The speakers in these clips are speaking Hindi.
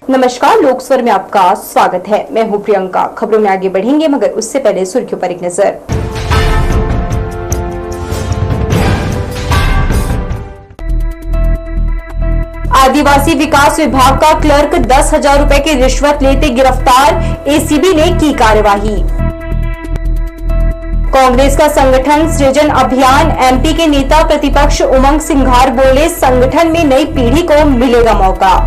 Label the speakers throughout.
Speaker 1: नमस्कार, लोक स्वर में आपका स्वागत है। मैं हूं प्रियंका। खबरों में आगे बढ़ेंगे, मगर उससे पहले सुर्खियों पर एक नजर। आदिवासी विकास विभाग का क्लर्क 10,000 रुपए की रिश्वत लेते गिरफ्तार, एसीबी ने की कार्यवाही। कांग्रेस का संगठन सृजन अभियान, एमपी के नेता प्रतिपक्ष उमंग सिंघार बोले, संगठन में नई पीढ़ी को मिलेगा मौका।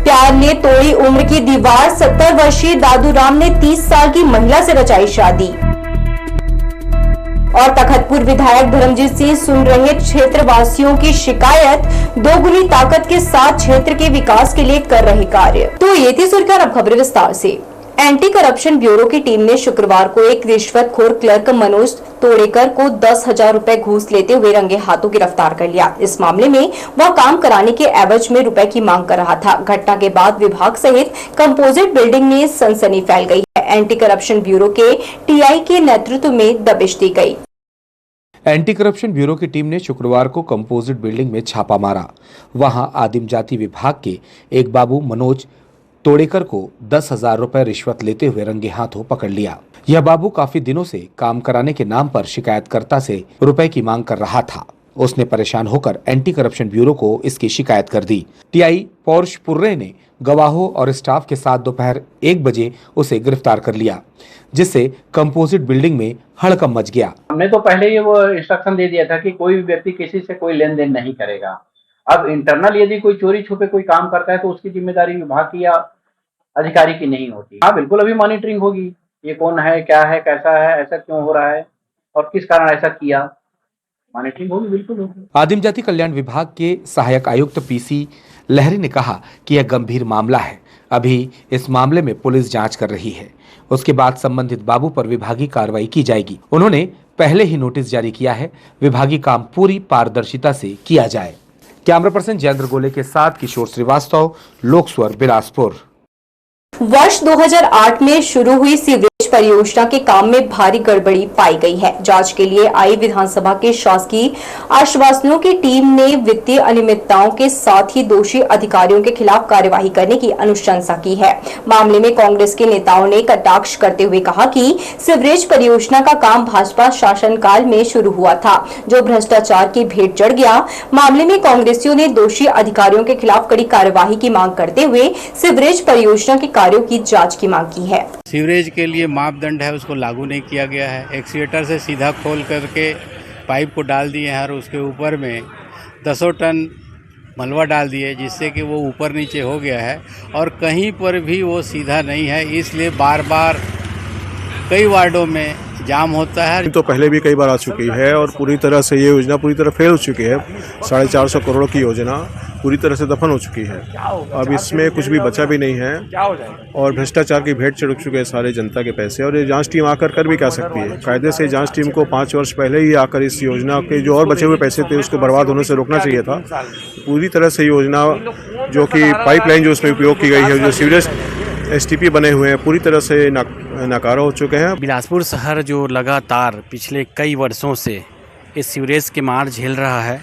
Speaker 1: प्यार ने तोड़ी उम्र की दीवार, 70 वर्षीय दादूराम ने 30 साल की महिला से रचाई शादी। और तखतपुर विधायक धर्मजीत सिंह सुन रहे क्षेत्रवासियों की शिकायत, दोगुनी ताकत के साथ क्षेत्र के विकास के लिए कर रहे कार्य। तो ये थी सुर्खियां, अब खबरें विस्तार से। एंटी करप्शन ब्यूरो की टीम ने शुक्रवार को एक रिश्वतखोर क्लर्क मनोज तोड़ेकर को 10,000 रुपए घूस लेते हुए रंगे हाथों गिरफ्तार कर लिया। इस मामले में वह काम कराने के एवज में रुपए की मांग कर रहा था। घटना के बाद विभाग सहित कंपोजिट बिल्डिंग में सनसनी फैल गई है। एंटी करप्शन ब्यूरो के टीआई के नेतृत्व में दबिश दी गई।
Speaker 2: एंटी करप्शन ब्यूरो की टीम ने शुक्रवार को कंपोजिट बिल्डिंग में छापा मारा। वहां आदिम जाति विभाग के एक बाबू मनोज तोड़ेकर को 10,000 रुपए रिश्वत लेते हुए रंगे हाथों पकड़ लिया। यह बाबू काफी दिनों से काम कराने के नाम पर शिकायतकर्ता से रुपए की मांग कर रहा था। उसने परेशान होकर एंटी करप्शन ब्यूरो को इसकी शिकायत कर दी। टीआई पौर्ष पुर्रे ने गवाहों और स्टाफ के साथ दोपहर 1 बजे उसे गिरफ्तार कर लिया, जिससे कंपोजिट बिल्डिंग में हड़कंप मच गया।
Speaker 3: हमने तो पहले ही वो इंस्ट्रक्शन दे दिया था कि कोई भी व्यक्ति किसी से कोई लेन देन नहीं करेगा। अब इंटरनल यदि कोई चोरी छुपे कोई काम करता है तो उसकी जिम्मेदारी विभाग की या अधिकारी की नहीं होती। हाँ बिल्कुल, अभी मॉनिटरिंग होगी, ये कौन है, क्या है, कैसा है, ऐसा क्यों हो रहा है और किस कारण ऐसा किया, मॉनिटरिंग होगी, बिल्कुल होगी।
Speaker 2: आदिम जाति कल्याण विभाग के सहायक आयुक्त पीसी लहरी ने कहा कि यह गंभीर मामला है। अभी इस मामले में पुलिस जांच कर रही है। उसके बाद संबंधित बाबू पर विभागीय कार्रवाई की जाएगी। उन्होंने पहले ही नोटिस जारी किया है। विभागीय काम पूरी पारदर्शिता से किया जाए। कैमरा पर्सन जयेंद्र गोले के साथ किशोर श्रीवास्तव, लोक स्वर, बिलासपुर।
Speaker 1: वर्ष 2008 में शुरू हुई सीवरेज परियोजना के काम में भारी गड़बड़ी पाई गई है। जांच के लिए आई विधानसभा के शासकीय आश्वासनों की टीम ने वित्तीय अनियमितताओं के साथ ही दोषी अधिकारियों के खिलाफ कार्यवाही करने की अनुशंसा की है। मामले में कांग्रेस के नेताओं ने कटाक्ष करते हुए कहा कि सीवरेज परियोजना का काम भाजपा शासनकाल में शुरू हुआ था, जो भ्रष्टाचार की भेंट चढ़ गया। मामले में कांग्रेसियों ने दोषी अधिकारियों के खिलाफ कड़ी कार्यवाही की मांग करते हुए सीवरेज परियोजना के कार्यों की जांच की मांग की है।
Speaker 4: सीवरेज के लिए मापदंड है, उसको लागू नहीं किया गया है। एक्सीवेटर से सीधा खोल करके पाइप को डाल दिए हैं और उसके ऊपर में 10 टन मलबा डाल दिए, जिससे कि वो ऊपर नीचे हो गया है और कहीं पर भी वो सीधा नहीं है। इसलिए बार बार कई वार्डों में जाम होता है।
Speaker 5: तो पहले भी कई बार आ चुकी है और पूरी तरह से ये योजना पूरी तरह फेल हो चुकी है। 450 करोड़ की योजना पूरी तरह से दफन हो चुकी है। अब इसमें कुछ भी बचा भी नहीं है और भ्रष्टाचार की भेंट चढ़ चुके हैं सारे जनता के पैसे। और ये जांच टीम आकर कर भी क्या सकती है? कायदे से जांच टीम को 5 वर्ष पहले ही आकर इस योजना के जो और बचे हुए पैसे थे उसको बर्बाद होने से रोकना चाहिए था। पूरी तरह से योजना जो कि पाइपलाइन जो उसमें उपयोग की गई है, जो सीवरेज एसटीपी बने हुए हैं, पूरी तरह से नाकारा हो चुके हैं।
Speaker 4: बिलासपुर शहर जो लगातार पिछले कई वर्षों से इस सीवरेज के मार झेल रहा है।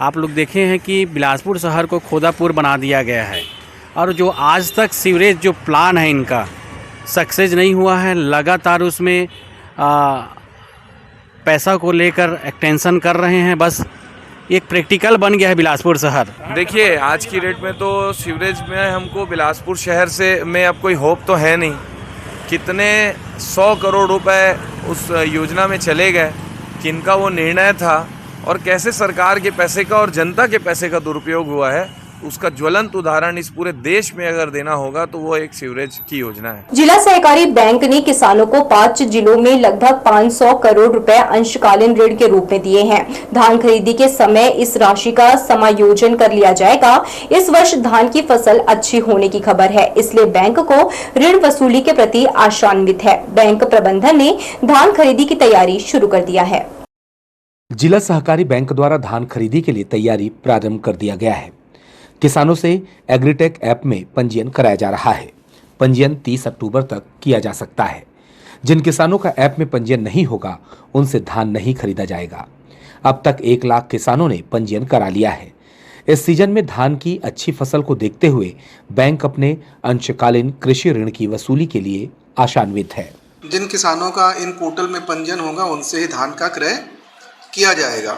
Speaker 4: आप लोग देखे हैं कि बिलासपुर शहर को खोदापुर बना दिया गया है और जो आज तक सीवरेज जो प्लान है इनका सक्सेस नहीं हुआ है। लगातार उसमें पैसा को लेकर एक्सटेंशन कर रहे हैं। बस एक प्रैक्टिकल बन गया है बिलासपुर शहर।
Speaker 6: देखिए, आज की डेट में तो सीवरेज में हमको बिलासपुर शहर से में अब कोई होप तो है नहीं। कितने 100 करोड़ रुपए उस योजना में चले गए, किनका वो निर्णय था और कैसे सरकार के पैसे का और जनता के पैसे का दुरुपयोग हुआ है, उसका ज्वलंत उदाहरण इस पूरे देश में अगर देना होगा तो वो एक सीवरेज की योजना है।
Speaker 1: जिला सहकारी बैंक ने किसानों को 5 जिलों में लगभग 500 करोड़ रुपए अंशकालीन ऋण के रूप में दिए हैं। धान खरीदी के समय इस राशि का समायोजन कर लिया जाएगा। इस वर्ष धान की फसल अच्छी होने की खबर है, इसलिए बैंक को ऋण वसूली के प्रति आशान्वित है। बैंक प्रबंधन ने धान खरीदी की तैयारी शुरू कर दिया है।
Speaker 2: जिला सहकारी बैंक द्वारा धान खरीदी के लिए तैयारी प्रारंभ कर दिया गया है। किसानों से एग्रीटेक ऐप में पंजीयन कराया जा रहा है। पंजीयन 30 अक्टूबर तक किया जा सकता है। जिन किसानों का ऐप में पंजीयन नहीं होगा उनसे धान नहीं खरीदा जाएगा। अब तक 1 लाख किसानों ने पंजीयन करा लिया है। इस सीजन में धान की अच्छी फसल को देखते हुए बैंक अपने अंशकालीन कृषि ऋण की वसूली के लिए आशान्वित है।
Speaker 7: जिन किसानों का इन पोर्टल में पंजीयन होगा उनसे ही धान का क्रय किया जाएगा।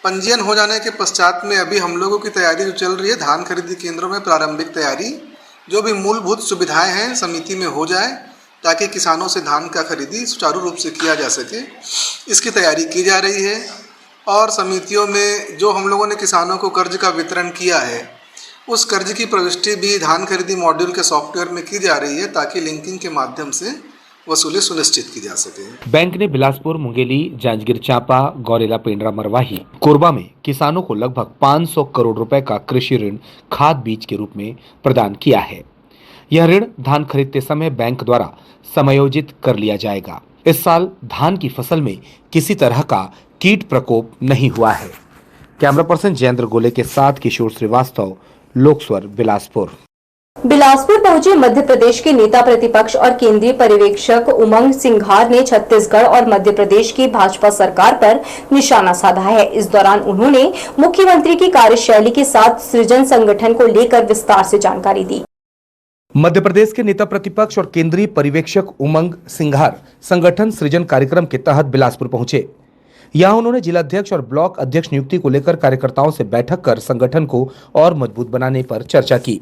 Speaker 7: पंजीयन हो जाने के पश्चात में अभी हम लोगों की तैयारी जो चल रही है, धान खरीदी केंद्रों में प्रारंभिक तैयारी, जो भी मूलभूत सुविधाएं हैं समिति में हो जाए ताकि किसानों से धान का खरीदी सुचारू रूप से किया जा सके, इसकी तैयारी की जा रही है। और समितियों में जो हम लोगों ने किसानों को कर्ज का वितरण किया है, उस कर्ज की प्रविष्टि भी धान खरीदी मॉड्यूल के सॉफ्टवेयर में की जा रही है ताकि लिंकिंग के माध्यम से वसूली सुनिश्चित की जा सके।
Speaker 2: बैंक ने बिलासपुर, मुंगेली, जांजगीर चांपा, गौरेला, पेंड्रा, मरवाही, कोरबा में किसानों को लगभग 500 करोड़ रुपए का कृषि ऋण खाद बीज के रूप में प्रदान किया है। यह ऋण धान खरीदते समय बैंक द्वारा समायोजित कर लिया जाएगा। इस साल धान की फसल में किसी तरह का कीट प्रकोप नहीं हुआ है। कैमरा पर्सन जयेंद्र गोले के साथ किशोर श्रीवास्तव, लोकस्वर, बिलासपुर।
Speaker 1: बिलासपुर पहुंचे मध्य प्रदेश के नेता प्रतिपक्ष और केंद्रीय पर्यवेक्षक उमंग सिंघार ने छत्तीसगढ़ और मध्य प्रदेश की भाजपा सरकार पर निशाना साधा है। इस दौरान उन्होंने मुख्यमंत्री की कार्यशैली के साथ सृजन संगठन को लेकर विस्तार से जानकारी दी।
Speaker 2: मध्य प्रदेश के नेता प्रतिपक्ष और केंद्रीय पर्यवेक्षक उमंग सिंघार संगठन सृजन कार्यक्रम के तहत बिलासपुर पहुंचे। यहां उन्होंने जिलाध्यक्ष और ब्लॉक अध्यक्ष नियुक्ति को लेकर कार्यकर्ताओं से बैठक कर संगठन को और मजबूत बनाने पर चर्चा की।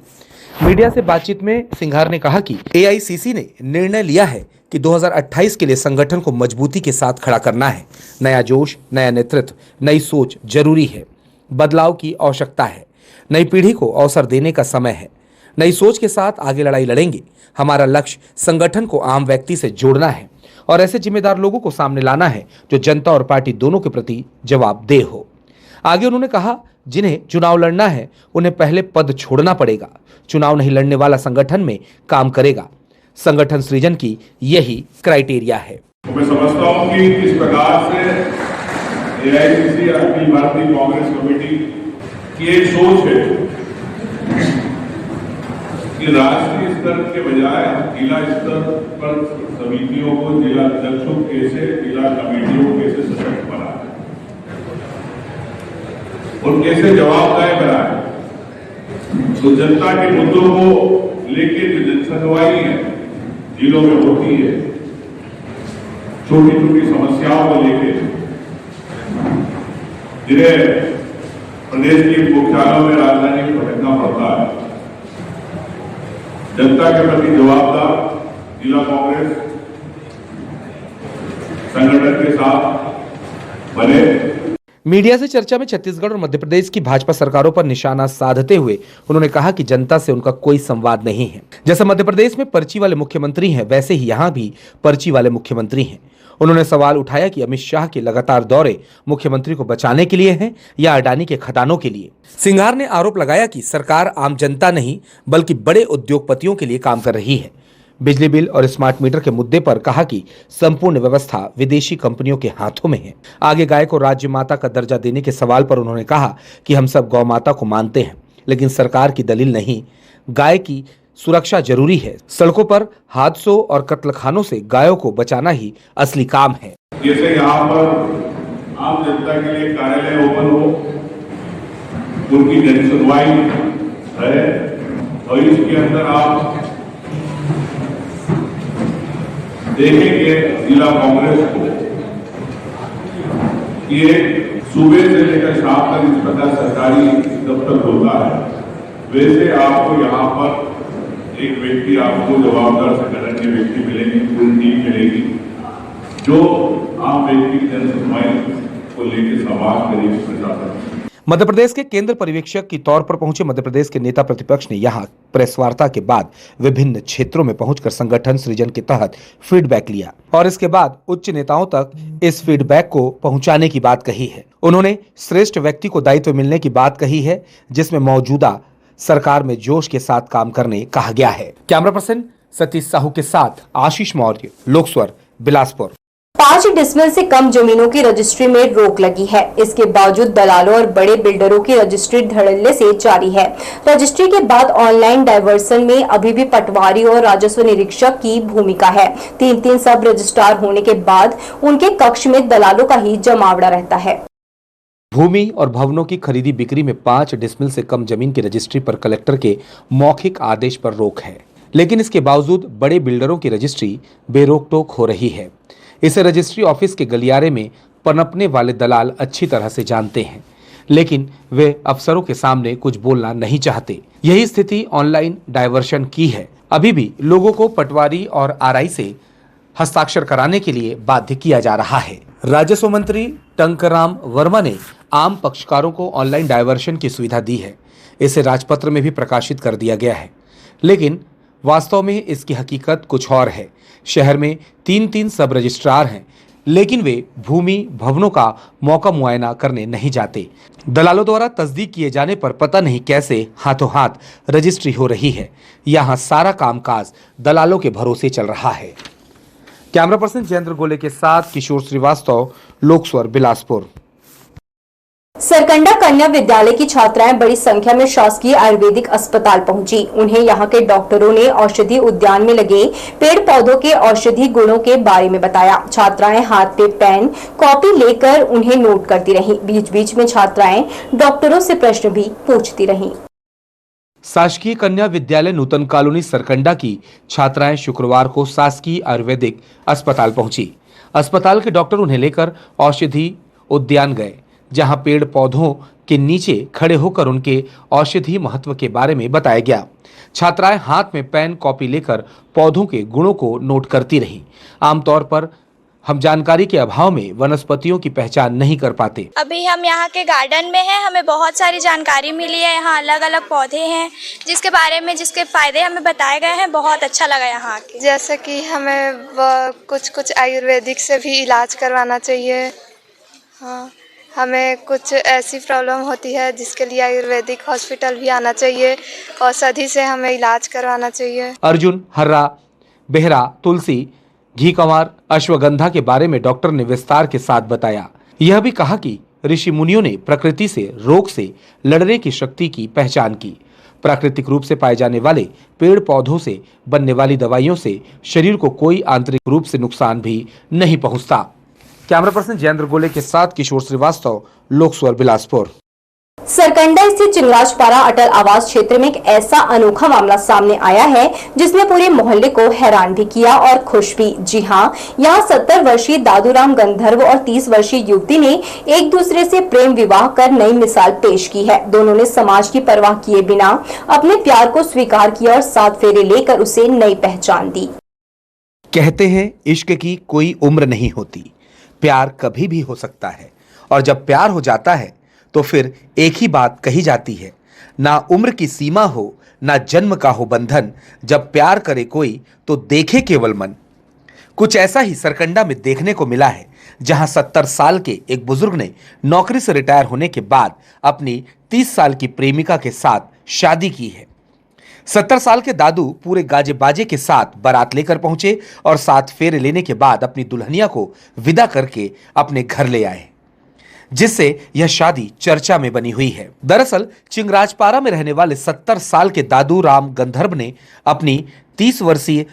Speaker 2: मीडिया से बातचीत में सिंघार ने कहा कि एआईसीसी ने निर्णय लिया है कि 2028 के लिए संगठन को मजबूती के साथ खड़ा करना है। नया जोश, नया नेतृत्व, नई सोच जरूरी है। बदलाव की आवश्यकता है। नई पीढ़ी को अवसर देने का समय है। नई सोच के साथ आगे लड़ाई लड़ेंगे। हमारा लक्ष्य संगठन को आम व्यक्ति से जोड़ना है और ऐसे जिम्मेदार लोगों को सामने लाना है जो जनता और पार्टी दोनों के प्रति जवाबदेह हो। आगे उन्होंने कहा, जिन्हें चुनाव लड़ना है उन्हें पहले पद छोड़ना पड़ेगा। चुनाव नहीं लड़ने वाला संगठन में काम करेगा। संगठन सृजन की यही क्राइटेरिया है।
Speaker 8: मैं समझता हूं कि इस प्रकार से एआईसीसी अखिल भारतीय कांग्रेस कमेटी की एक सोच है कि राष्ट्रीय स्तर के बजाय जिला स्तर पर समितियों को, जिला अध्यक्षों कैसे, जिला कमेटियों को कैसे सशक्त बनाए और कैसे जवाबदेह बनाए। तो जनता के मुद्दों को लेकर जो जनसुनवाई है जिलों में होती है, छोटी छोटी समस्याओं को लेकर, जिन्हें प्रदेश के मुख्यालयों में, राजधानी में भटकना पड़ता है, जनता के प्रति जवाबदार जिला कांग्रेस संगठन के साथ बने।
Speaker 2: मीडिया से चर्चा में छत्तीसगढ़ और मध्य प्रदेश की भाजपा सरकारों पर निशाना साधते हुए उन्होंने कहा कि जनता से उनका कोई संवाद नहीं है। जैसे मध्य प्रदेश में पर्ची वाले मुख्यमंत्री हैं, वैसे ही यहां भी पर्ची वाले मुख्यमंत्री हैं। उन्होंने सवाल उठाया कि अमित शाह के लगातार दौरे मुख्यमंत्री को बचाने के लिए हैं या अडानी के खदानों के लिए। सिंघार ने आरोप लगाया कि सरकार आम जनता नहीं बल्कि बड़े उद्योगपतियों के लिए काम कर रही है। बिजली बिल और स्मार्ट मीटर के मुद्दे पर कहा कि संपूर्ण व्यवस्था विदेशी कंपनियों के हाथों में है। आगे गाय को राज्य माता का दर्जा देने के सवाल पर उन्होंने कहा कि हम सब गौ माता को मानते हैं, लेकिन सरकार की दलील नहीं, गाय की सुरक्षा जरूरी है। सड़कों पर हादसों और कत्लखानों से गायों को बचाना ही असली काम है।
Speaker 8: जैसे यहाँ पर आम जनता के लिए कार्यालय ओपन हो, उनकी जनसुनवाई है और इसके अंदर आप देखेंगे जिला कांग्रेस को ये सुबह से लेकर शाम तक इस प्रकार सरकारी दफ्तर होता है, वैसे आपको यहाँ पर एक व्यक्ति, आपको जवाबदार संगठन के व्यक्ति मिलेंगे, पूरी टीम मिलेगी जो आम व्यक्ति की जनसुनवाई को लेकर समाज करेगी प्रशासन।
Speaker 2: मध्य प्रदेश के केंद्र पर्यवेक्षक के तौर पर पहुंचे मध्य प्रदेश के नेता प्रतिपक्ष ने यहां प्रेस वार्ता के बाद विभिन्न क्षेत्रों में पहुंचकर संगठन सृजन के तहत फीडबैक लिया और इसके बाद उच्च नेताओं तक इस फीडबैक को पहुंचाने की बात कही है। उन्होंने श्रेष्ठ व्यक्ति को दायित्व मिलने की बात कही है, जिसमें मौजूदा सरकार में जोश के साथ काम करने कहा गया है। कैमरा पर्सन सतीश साहू के साथ आशीष मौर्य, लोकस्वर, बिलासपुर।
Speaker 1: 5 डिसमिल से कम जमीनों की रजिस्ट्री में रोक लगी है। इसके बावजूद दलालों और बड़े बिल्डरों की रजिस्ट्री धड़ल्ले से जारी है। रजिस्ट्री के बाद ऑनलाइन डायवर्सन में अभी भी पटवारी और राजस्व निरीक्षक की भूमिका है। 3-3 सब रजिस्ट्रार होने के बाद उनके कक्ष में दलालों का ही जमावड़ा रहता है।
Speaker 2: भूमि और भवनों की खरीदी बिक्री में 5 डिसमिल से कम जमीन की रजिस्ट्री पर कलेक्टर के मौखिक आदेश पर रोक है, लेकिन इसके बावजूद बड़े बिल्डरों की रजिस्ट्री बेरोक टोक हो रही है। इसे रजिस्ट्री ऑफिस के गलियारे में पनपने वाले दलाल अच्छी तरह से जानते हैं, लेकिन वे अफसरों के सामने कुछ बोलना नहीं चाहते। यही स्थिति ऑनलाइन डायवर्शन की है। अभी भी लोगों को पटवारी और आरआई से हस्ताक्षर कराने के लिए बाध्य किया जा रहा है। राजस्व मंत्री टंकराम वर्मा ने आम पक्षकारों को ऑनलाइन डायवर्शन की सुविधा दी है। इसे राजपत्र में भी प्रकाशित कर दिया गया है, लेकिन वास्तव में इसकी हकीकत कुछ और है। शहर में 3-3 सब रजिस्ट्रार हैं, लेकिन वे भूमि भवनों का मौका मुआयना करने नहीं जाते। दलालों द्वारा तस्दीक किए जाने पर पता नहीं कैसे हाथों हाथ रजिस्ट्री हो रही है। यहाँ सारा कामकाज दलालों के भरोसे चल रहा है। कैमरा पर्सन जयेंद्र गोले के साथ किशोर श्रीवास्तव, लोकस्वर, बिलासपुर।
Speaker 1: सरकंडा कन्या विद्यालय की छात्राएं बड़ी संख्या में शासकीय आयुर्वेदिक अस्पताल पहुंची। उन्हें यहां के डॉक्टरों ने औषधि उद्यान में लगे पेड़ पौधों के औषधि गुणों के बारे में बताया। छात्राएं हाथ पे पेन कॉपी लेकर उन्हें नोट करती रहीं। बीच बीच में छात्राएं डॉक्टरों से प्रश्न भी पूछती रहीं।
Speaker 2: शासकीय कन्या विद्यालय नूतन कॉलोनी सरकंडा की छात्राएं शुक्रवार को शासकीय आयुर्वेदिक अस्पताल पहुंची। अस्पताल के डॉक्टर उन्हें लेकर औषधि उद्यान गए, जहां पेड़ पौधों के नीचे खड़े होकर उनके औषधि महत्व के बारे में बताया गया। छात्राएं हाथ में पेन कॉपी लेकर पौधों के गुणों को नोट करती रहीं। आमतौर पर हम जानकारी के अभाव में वनस्पतियों की पहचान नहीं कर पाते।
Speaker 9: अभी हम यहाँ के गार्डन में हैं, हमें बहुत सारी जानकारी मिली है। यहाँ अलग अलग पौधे हैं जिसके बारे में जिसके फायदे हमें बताए गए हैं। बहुत अच्छा लगा यहाँ आके।
Speaker 10: जैसे कि हमें कुछ आयुर्वेदिक से भी इलाज करवाना चाहिए। हाँ, हमें कुछ ऐसी प्रॉब्लम होती है जिसके लिए आयुर्वेदिक हॉस्पिटल भी आना चाहिए। औषधि से हमें इलाज करवाना चाहिए।
Speaker 2: अर्जुन, हर्रा, बेहरा, तुलसी, घी कंवार, अश्वगंधा के बारे में डॉक्टर ने विस्तार के साथ बताया। यह भी कहा कि ऋषि मुनियों ने प्रकृति से रोग से लड़ने की शक्ति की पहचान की। प्राकृतिक रूप से पाए जाने वाले पेड़ पौधों से बनने वाली दवाइयों से शरीर को कोई आंतरिक रूप से नुकसान भी नहीं पहुंचता। कैमरा पर्सन जयेंद्र गोले के साथ किशोर श्रीवास्तव, लोकस्वर, बिलासपुर।
Speaker 1: सरकंडा स्थित चिंगराजपारा अटल आवास क्षेत्र में एक ऐसा अनोखा मामला सामने आया है जिसने पूरे मोहल्ले को हैरान भी किया और खुश भी। जी हां, यहां 70 वर्षीय दादूराम गंधर्व और 30 वर्षीय युवती ने एक दूसरे से प्रेम विवाह कर नई मिसाल पेश की है। दोनों ने समाज की परवाह किए बिना अपने प्यार को स्वीकार किया और 7 फेरे लेकर उसे नई पहचान दी।
Speaker 2: कहते हैं इश्क की कोई उम्र नहीं होती, प्यार कभी भी हो सकता है, और जब प्यार हो जाता है तो फिर एक ही बात कही जाती है, ना उम्र की सीमा हो, ना जन्म का हो बंधन। जब प्यार करे कोई तो देखे केवल मन। कुछ ऐसा ही सरकंडा में देखने को मिला है, जहां 70 साल के एक बुजुर्ग ने नौकरी से रिटायर होने के बाद अपनी 30 साल की प्रेमिका के साथ शादी की है। 70 साल के दादू पूरे गाजे बाजे के साथ बारात लेकर पहुंचे और 7 फेरे लेने के बाद अपनी दुल्हनिया को विदा करके अपने घर ले आए, जिससे यह शादी चर्चा में बनी हुई है। दरअसल चिंगराजपारा में रहने वाले 70 साल के दादू राम गंधर्व ने अपनी 30 वर्षीय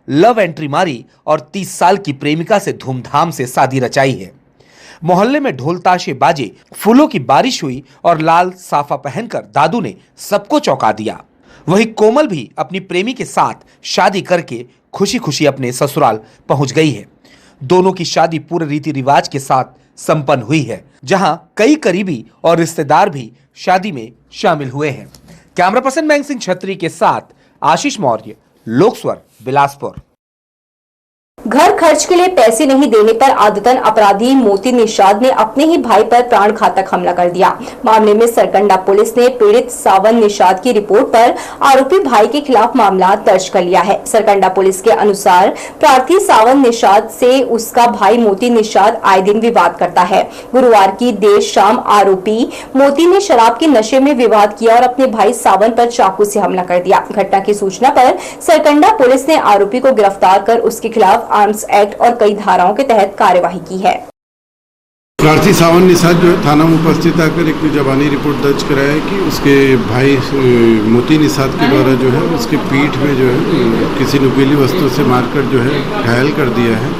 Speaker 2: लव एंट्री मारी और 30 साल की प्रेमिका से धूमधाम से शादी रचाई है। मोहल्ले में ढोल ताशे बाजे, फूलों की बारिश हुई और लाल साफा पहनकर दादू ने सबको चौंका दिया। वहीं कोमल भी अपनी प्रेमी के साथ शादी करके खुशी खुशी अपने ससुराल पहुंच गई है। दोनों की शादी पूरे रीति रिवाज के साथ संपन्न हुई है, जहां कई करीबी और रिश्तेदार भी शादी में शामिल हुए हैं। कैमरा पर्सन मैंग सिंह छत्री के साथ आशीष मौर्य, लोकस्वर, बिलासपुर।
Speaker 1: घर खर्च के लिए पैसे नहीं देने पर आदतन अपराधी मोती निषाद ने अपने ही भाई पर प्राण घातक हमला कर दिया। मामले में सरकंडा पुलिस ने पीड़ित सावन निषाद की रिपोर्ट पर आरोपी भाई के खिलाफ मामला दर्ज कर लिया है। सरकंडा पुलिस के अनुसार प्रार्थी सावन निषाद से उसका भाई मोती निषाद आए दिन विवाद करता है। गुरुवार की देर शाम आरोपी मोती ने शराब के नशे में विवाद किया और अपने भाई सावन पर चाकू से हमला कर दिया। घटना की सूचना पर सरकंडा पुलिस ने आरोपी को गिरफ्तार कर उसके खिलाफ आर्म्स एक्ट और कई धाराओं के तहत कार्यवाही की है।
Speaker 11: प्रार्थी सावन निषाद जो है थाना में उपस्थित आकर एक जबानी रिपोर्ट दर्ज कराया है कि उसके भाई मोती निषाद के द्वारा जो है उसके पीठ में जो है किसी नुकीली वस्तु से मारकर जो है घायल कर दिया है।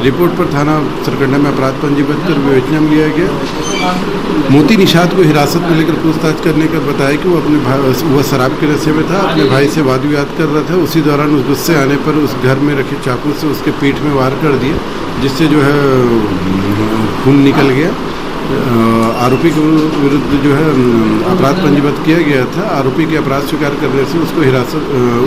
Speaker 11: रिपोर्ट पर थाना सरकंडा में अपराध पंजीबद्ध कर विवेचना में लिया गया। मोती निषाद को हिरासत में लेकर पूछताछ करने का बताया कि वह शराब के नशे में था, अपने भाई से वाद विवाद कर रहा था। उसी दौरान उस गुस्से आने पर उस घर में रखे चाकू से उसके पीठ में वार कर दिए, जिससे जो है खून निकल गया। आरोपी के विरुद्ध जो है अपराध पंजीबद्ध किया गया था। आरोपी के अपराध स्वीकार करने से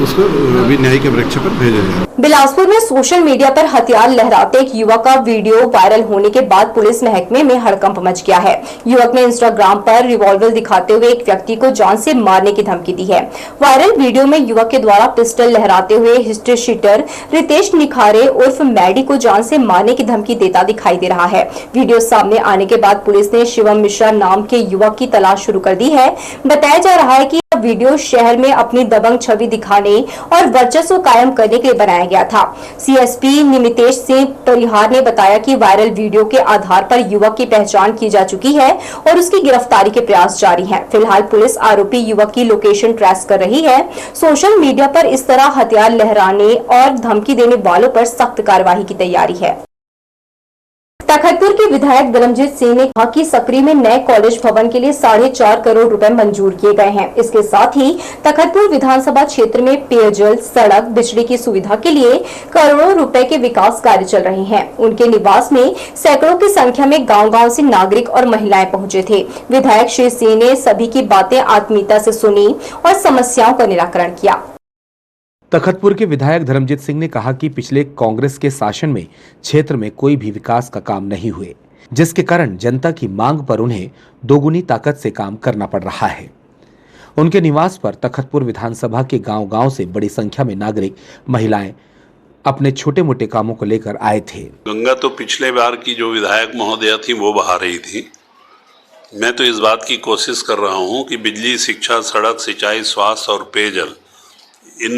Speaker 11: उसको अभी न्यायिक परीक्षा पर भेजा जाए।
Speaker 1: बिलासपुर में सोशल मीडिया पर हथियार लहराते एक युवक का वीडियो वायरल होने के बाद पुलिस महकमे में हड़कंप मच गया है। युवक ने इंस्टाग्राम पर रिवॉल्वर दिखाते हुए एक व्यक्ति को जान से मारने की धमकी दी है। वायरल वीडियो में युवक के द्वारा पिस्टल लहराते हुए हिस्ट्री शीटर रितेश निखारे उर्फ मैडी को जान से मारने की धमकी देता दिखाई दे रहा है। वीडियो सामने आने के बाद पुलिस ने शिवम मिश्रा नाम के युवक की तलाश शुरू कर दी है। बताया जा रहा है कि यह वीडियो शहर में अपनी दबंग छवि दिखाने और वर्चस्व कायम करने के लिए बनाया गया था। सीएसपी निमितेश सिंह परिहार ने बताया कि वायरल वीडियो के आधार पर युवक की पहचान की जा चुकी है और उसकी गिरफ्तारी के प्रयास जारी हैं। फिलहाल पुलिस आरोपी युवक की लोकेशन ट्रेस कर रही है। सोशल मीडिया पर इस तरह हथियार लहराने और धमकी देने वालों पर सख्त कार्रवाई की तैयारी है। तखतपुर के विधायक धर्मजीत सिंह ने कहा कि सकरी में नए कॉलेज भवन के लिए 4.5 करोड़ रुपए मंजूर किए गए हैं। इसके साथ ही तखतपुर विधानसभा क्षेत्र में पेयजल, सड़क, बिजली की सुविधा के लिए करोड़ों रुपए के विकास कार्य चल रहे हैं। उनके निवास में सैकड़ों की संख्या में गांव-गांव से नागरिक और महिलाएं पहुंचे थे। विधायक श्री सिंह ने सभी की बातें आत्मीयता से सुनी और समस्याओं का निराकरण किया।
Speaker 2: तखतपुर के विधायक धर्मजीत सिंह ने कहा कि पिछले कांग्रेस के शासन में क्षेत्र में कोई भी विकास का काम नहीं हुए, जिसके कारण जनता की मांग पर उन्हें दोगुनी ताकत से काम करना पड़ रहा है। उनके निवास पर तखतपुर विधानसभा के गांव-गांव से बड़ी संख्या में नागरिक, महिलाएं अपने छोटे मोटे कामों को लेकर आए थे।
Speaker 12: गंगा तो पिछले बार की जो विधायक महोदया थी वो बहा रही थी। मैं तो इस बात की कोशिश कर रहा हूँ कि बिजली, शिक्षा, सड़क, सिंचाई, स्वास्थ्य और पेयजल, इन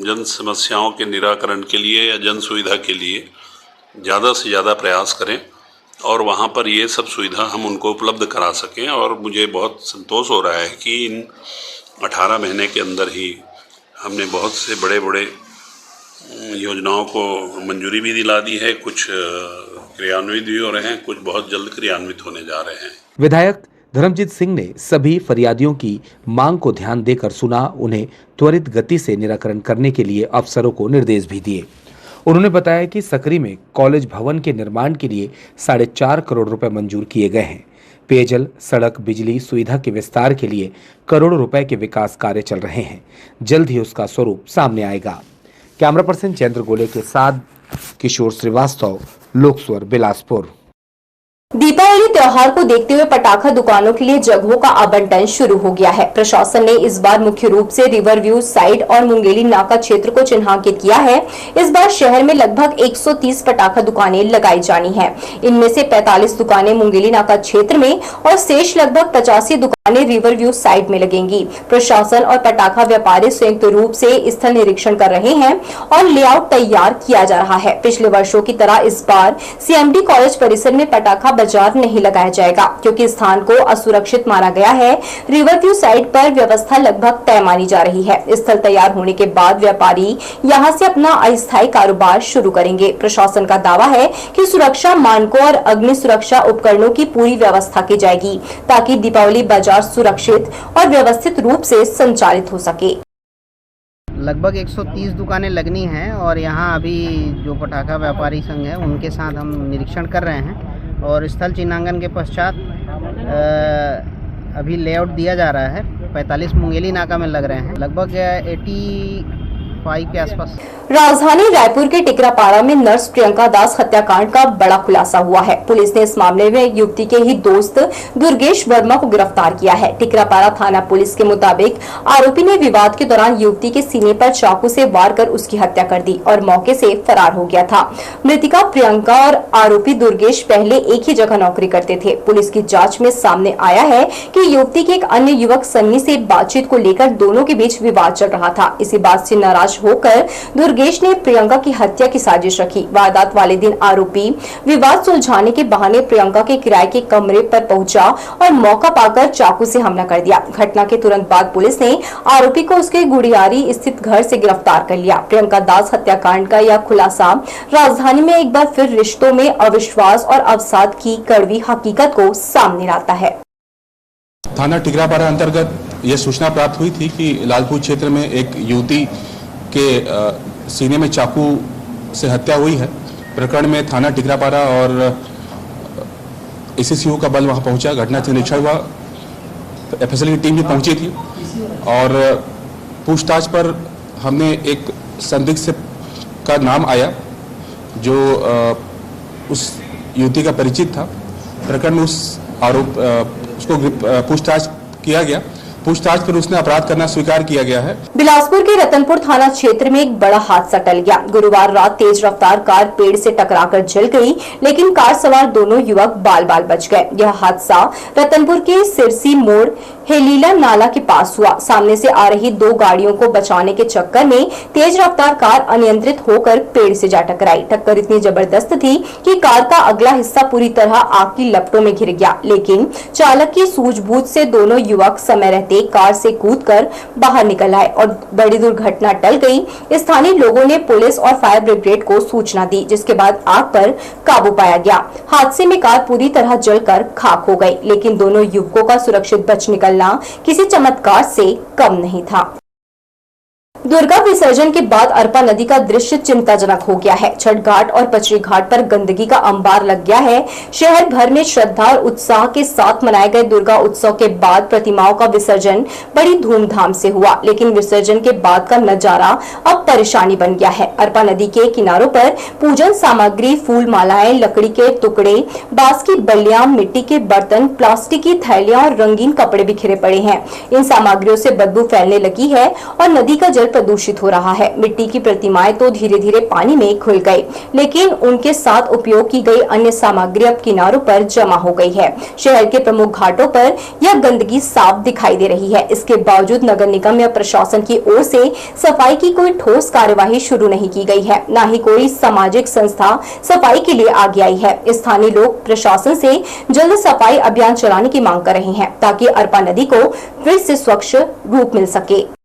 Speaker 12: जन समस्याओं के निराकरण के लिए या जन सुविधा के लिए ज़्यादा से ज़्यादा प्रयास करें और वहाँ पर ये सब सुविधा हम उनको उपलब्ध करा सकें। और मुझे बहुत संतोष हो रहा है कि इन 18 महीने के अंदर ही हमने बहुत से बड़े बड़े योजनाओं को मंजूरी भी दिला दी है, कुछ क्रियान्वित भी हो रहे हैं, कुछ बहुत जल्द क्रियान्वित होने जा रहे हैं।
Speaker 2: विधायक धर्मजीत सिंह ने सभी फरियादियों की मांग को ध्यान देकर सुना, उन्हें त्वरित गति से निराकरण करने के लिए अफसरों को निर्देश भी दिए। उन्होंने बताया कि सकरी में कॉलेज भवन के निर्माण के लिए 4.5 करोड़ रुपए मंजूर किए गए हैं। पेयजल, सड़क, बिजली सुविधा के विस्तार के लिए करोड़ों रुपए के विकास कार्य चल रहे हैं। जल्द ही उसका स्वरूप सामने आएगा। कैमरा पर्सन चंद्र गोले के साथ किशोर श्रीवास्तव, लोकस्वर, बिलासपुर।
Speaker 1: दीपावली त्योहार को देखते हुए पटाखा दुकानों के लिए जगहों का आवंटन शुरू हो गया है। प्रशासन ने इस बार मुख्य रूप से रिवर व्यू साइड और मुंगेली नाका क्षेत्र को चिन्हांकित किया है। इस बार शहर में लगभग 130 पटाखा दुकानें लगाई जानी हैं। इनमें से 45 दुकानें मुंगेली नाका क्षेत्र में और शेष लगभग 85 दुकानें रिवर व्यू साइड में लगेंगी। प्रशासन और पटाखा व्यापारी संयुक्त रूप से स्थल निरीक्षण कर रहे हैं और लेआउट तैयार किया जा रहा है। पिछले वर्षों की तरह इस बार सीएमडी कॉलेज परिसर में पटाखा बाजार नहीं लगाया जाएगा, क्योंकि स्थान को असुरक्षित माना गया है। रिवर व्यू साइड पर व्यवस्था लगभग तय मानी जा रही है। स्थल तैयार होने के बाद व्यापारी यहां से अपना अस्थायी कारोबार शुरू करेंगे। प्रशासन का दावा है कि सुरक्षा मानकों और अग्नि सुरक्षा उपकरणों की पूरी व्यवस्था की जाएगी, ताकि दीपावली बाजार सुरक्षित और व्यवस्थित रूप से संचालित हो सके।
Speaker 13: लगभग 130 दुकानें लगनी हैं और यहाँ अभी जो पटाखा व्यापारी संघ है उनके साथ हम निरीक्षण कर रहे हैं और स्थल चिन्हांकन के पश्चात अभी लेआउट दिया जा रहा है। 45 मुंगेली नाका में लग रहे हैं, लगभग 85 के आसपास।
Speaker 1: राजधानी रायपुर के टिकरापाड़ा में नर्स प्रियंका दास हत्याकांड का बड़ा खुलासा हुआ है। पुलिस ने इस मामले में एक युवती के ही दोस्त दुर्गेश वर्मा को गिरफ्तार किया है। टिकरापाड़ा थाना पुलिस के मुताबिक आरोपी ने विवाद के दौरान युवती के सीने पर चाकू से वार कर उसकी हत्या कर दी और मौके से फरार हो गया था। मृतिका प्रियंका और आरोपी दुर्गेश पहले एक ही जगह नौकरी करते थे। पुलिस की जाँच में सामने आया है कि युवती के एक अन्य युवक सन्नी से बातचीत को लेकर दोनों के बीच विवाद चल रहा था। इसी बात से नाराज नाराज होकर दुर्गेश ने प्रियंका की हत्या की साजिश रखी। वारदात वाले दिन आरोपी विवाद सुलझाने के बहाने प्रियंका के किराए के कमरे पर पहुंचा और मौका पाकर चाकू से हमला कर दिया। घटना के तुरंत बाद पुलिस ने आरोपी को उसके गुड़ियारी स्थित घर से गिरफ्तार कर लिया। प्रियंका दास हत्याकांड का यह खुलासा राजधानी में एक बार फिर रिश्तों में अविश्वास और अवसाद की कड़वी हकीकत को सामने लाता है।
Speaker 14: थाना टिकरापारा अंतर्गत यह सूचना प्राप्त हुई थी कि लालपुर क्षेत्र में एक युवती के सीने में चाकू से हत्या हुई है। प्रकरण में थाना टिकरापारा और एसीसीओ का बल वहां पहुंचा, घटना से निरीक्षण हुआ, एफएसएल की टीम भी पहुंची थी और पूछताछ पर हमने एक संदिग्ध से का नाम आया जो उस युवती का परिचित था। प्रकरण में उस आरोप उसको पूछताछ किया गया। पूछताछ पर उसने अपराध करना स्वीकार किया गया है।
Speaker 1: बिलासपुर के रतनपुर थाना क्षेत्र में एक बड़ा हादसा टल गया। गुरुवार रात तेज रफ्तार कार पेड़ से टकराकर जल गई, लेकिन कार सवार दोनों युवक बाल बाल बच गए। यह हादसा रतनपुर के सिरसी मोड़ हेलीला नाला के पास हुआ। सामने से आ रही दो गाड़ियों को बचाने के चक्कर में तेज रफ्तार कार अनियंत्रित होकर पेड़ से जा टकराई। टक्कर इतनी जबरदस्त थी कि कार का अगला हिस्सा पूरी तरह आग की लपटों में घिर गया, लेकिन चालक की सूझबूझ से दोनों युवक समय रहते कार से कूदकर बाहर निकल आए और बड़ी दुर्घटना टल गई। स्थानीय लोगों ने पुलिस और फायर ब्रिगेड को सूचना दी, जिसके बाद आग पर काबू पाया गया। हादसे में कार पूरी तरह जलकर खाक हो गई, लेकिन दोनों युवकों का सुरक्षित बच निकलना किसी चमत्कार से कम नहीं था। दुर्गा विसर्जन के बाद अरपा नदी का दृश्य चिंताजनक हो गया है। छठ घाट और पचरी घाट पर गंदगी का अंबार लग गया है। शहर भर में श्रद्धा और उत्साह के साथ मनाए गए दुर्गा उत्सव के बाद प्रतिमाओं का विसर्जन बड़ी धूमधाम से हुआ, लेकिन विसर्जन के बाद का नजारा अब परेशानी बन गया है। अरपा नदी के किनारों पर पूजन सामग्री, फूल मालाएं, लकड़ी के टुकड़े, बांस की बल्लियां, मिट्टी के बर्तन, प्लास्टिक की थैलियां और रंगीन कपड़े बिखरे पड़े हैं। इन सामग्रियों से बदबू फैलने लगी है और नदी का जल प्रदूषित हो रहा है। मिट्टी की प्रतिमाएं तो धीरे धीरे पानी में घुल गई, लेकिन उनके साथ उपयोग की गई अन्य सामग्री अब किनारों पर जमा हो गई है। शहर के प्रमुख घाटों पर यह गंदगी साफ दिखाई दे रही है। इसके बावजूद नगर निगम या प्रशासन की ओर से सफाई की कोई ठोस कार्यवाही शुरू नहीं की गई है, न ही कोई सामाजिक संस्था सफाई के लिए आगे आई है। स्थानीय लोग प्रशासन से जल्द सफाई अभियान चलाने की मांग कर रहे हैं ताकि अरपा नदी को फिर से स्वच्छ रूप मिल सके।